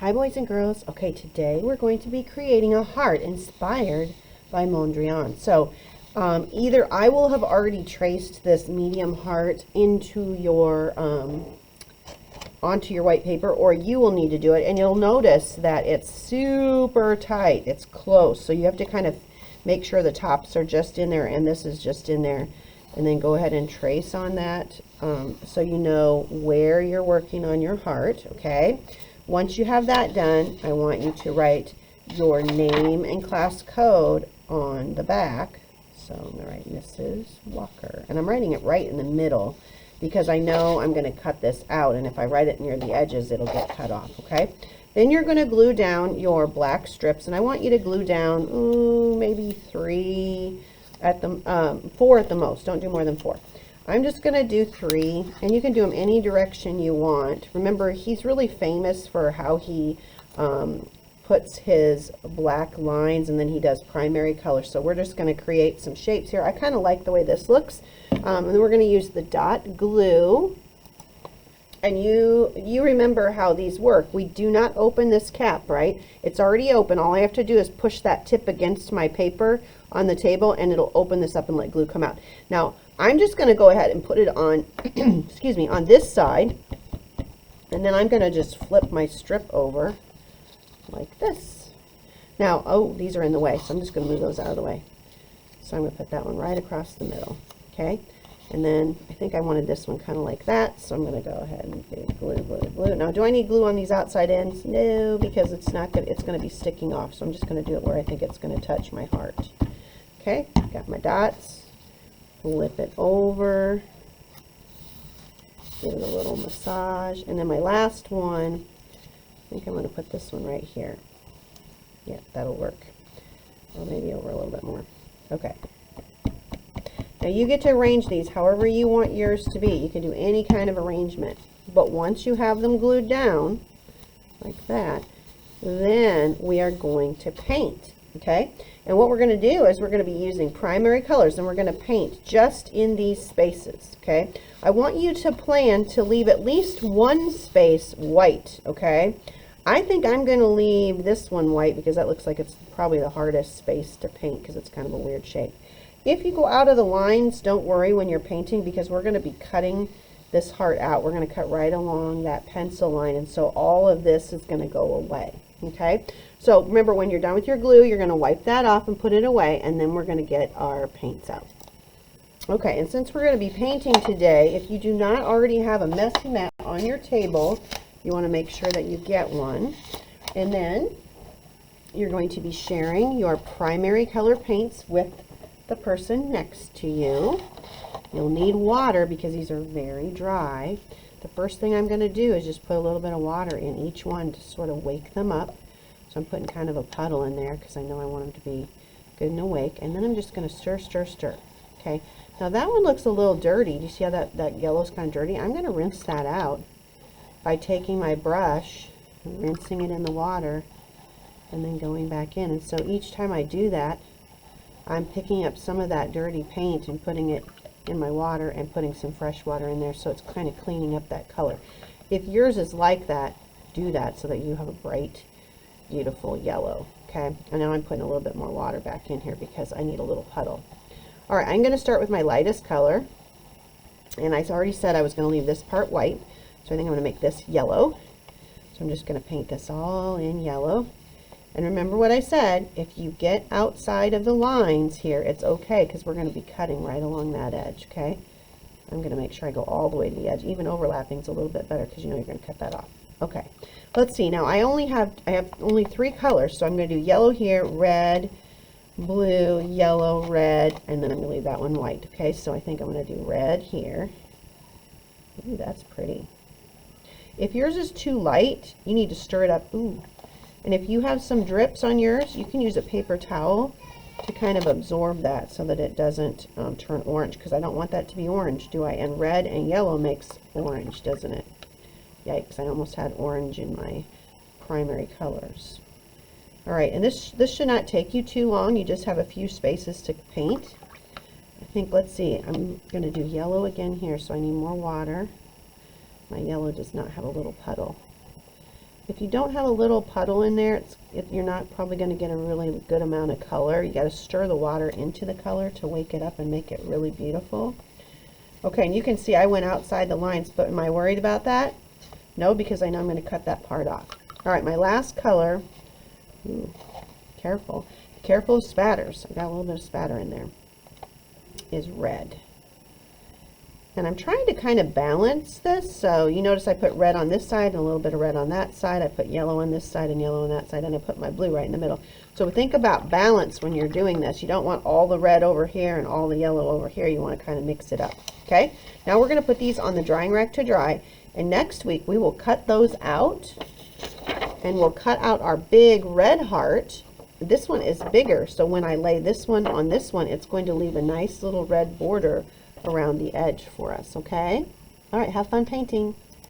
Hi boys and girls. Okay, today we're going to be creating a heart inspired by Mondrian. So either I will have already traced this medium heart into your onto your white paper, or you will need to do it, and you'll notice that it's super tight. It's close, so you have to kind of make sure the tops are just in there and this is just in there, and then go ahead and trace on that so you know where you're working on your heart. Okay, once you have that done, I want you to write your name and class code on the back. So I'm going to write Mrs. Walker, and I'm writing it right in the middle because I know I'm going to cut this out, and if I write it near the edges, it'll get cut off. Okay, then you're going to glue down your black strips, and I want you to glue down maybe 3 at the 4 at the most. Don't do more than 4. I'm just going to do 3, and you can do them any direction you want. Remember, he's really famous for how he puts his black lines, and then he does primary color. So we're just going to create some shapes here. I kind of like the way this looks. And then we're going to use the dot glue. And you remember how these work. We do not open this cap, right? It's already open. All I have to do is push that tip against my paper on the table, and it'll open this up and let glue come out. Now, I'm just going to go ahead and put it on, excuse me, on this side. And then I'm going to just flip my strip over like this. Now, oh, these are in the way, so I'm just going to move those out of the way. So I'm going to put that one right across the middle, okay? And then I think I wanted this one kind of like that, so I'm going to go ahead and do glue, glue, glue. Now, do I need glue on these outside ends? No, because it's not good. It's going to be sticking off, so I'm just going to do it where I think it's going to touch my heart. Okay, got my dots. Flip it over. Give it a little massage, and then my last one. I think I'm going to put this one right here. Yeah, that'll work. Or maybe over a little bit more. Okay. Now you get to arrange these however you want yours to be. You can do any kind of arrangement. But once you have them glued down, like that, then we are going to paint. Okay? And what we're going to do is we're going to be using primary colors, and we're going to paint just in these spaces. Okay? I want you to plan to leave at least one space white. Okay? I think I'm going to leave this one white because that looks like it's probably the hardest space to paint because it's kind of a weird shape. If you go out of the lines, don't worry when you're painting, because we're going to be cutting this heart out. We're going to cut right along that pencil line, and so all of this is going to go away. Okay? So remember, when you're done with your glue, you're going to wipe that off and put it away, and then we're going to get our paints out. Okay, and since we're going to be painting today, if you do not already have a messy mat on your table, you want to make sure that you get one. And then you're going to be sharing your primary color paints with the person next to you. You'll need water because these are very dry. The first thing I'm going to do is just put a little bit of water in each one to sort of wake them up. So I'm putting kind of a puddle in there because I know I want them to be good and awake. And then I'm just going to stir, stir, stir. Okay. Now that one looks a little dirty. Do you see how that yellow's kind of dirty? I'm going to rinse that out by taking my brush and rinsing it in the water and then going back in. And so each time I do that, I'm picking up some of that dirty paint and putting it in my water and putting some fresh water in there, so it's kind of cleaning up that color. If yours is like that, do that so that you have a bright, beautiful yellow. Okay, and now I'm putting a little bit more water back in here because I need a little puddle. All right, I'm going to start with my lightest color, and I already said I was going to leave this part white, so I think I'm going to make this yellow. So I'm just going to paint this all in yellow. And remember what I said, if you get outside of the lines here, it's okay, because we're going to be cutting right along that edge, okay? I'm going to make sure I go all the way to the edge. Even overlapping is a little bit better because you know you're going to cut that off. Okay, let's see. Now I have only 3 colors, so I'm going to do yellow here, red, blue, yellow, red, and then I'm going to leave that one white. Okay, so I think I'm going to do red here. Ooh, that's pretty. If yours is too light, you need to stir it up. Ooh. And if you have some drips on yours, you can use a paper towel to kind of absorb that so that it doesn't turn orange, because I don't want that to be orange, do I? And red and yellow makes orange, doesn't it? Yikes, I almost had orange in my primary colors. All right, and this should not take you too long. You just have a few spaces to paint. I think, let's see, I'm going to do yellow again here, so I need more water. My yellow does not have a little puddle. if you don't have a little puddle in there, you're not probably going to get a really good amount of color. You got to stir the water into the color to wake it up and make it really beautiful. Okay, and you can see I went outside the lines, but am I worried about that? No, because I know I'm going to cut that part off. All right, my last color, ooh, careful. Careful of spatters. I got a little bit of spatter in there, is red. And I'm trying to kind of balance this. So you notice I put red on this side and a little bit of red on that side. I put yellow on this side and yellow on that side, and I put my blue right in the middle. So think about balance when you're doing this. You don't want all the red over here and all the yellow over here. You want to kind of mix it up. Okay, now we're going to put these on the drying rack to dry, and next week we will cut those out, and we'll cut out our big red heart. This one is bigger, so when I lay this one on this one, it's going to leave a nice little red border around the edge for us. Okay, all right, have fun painting.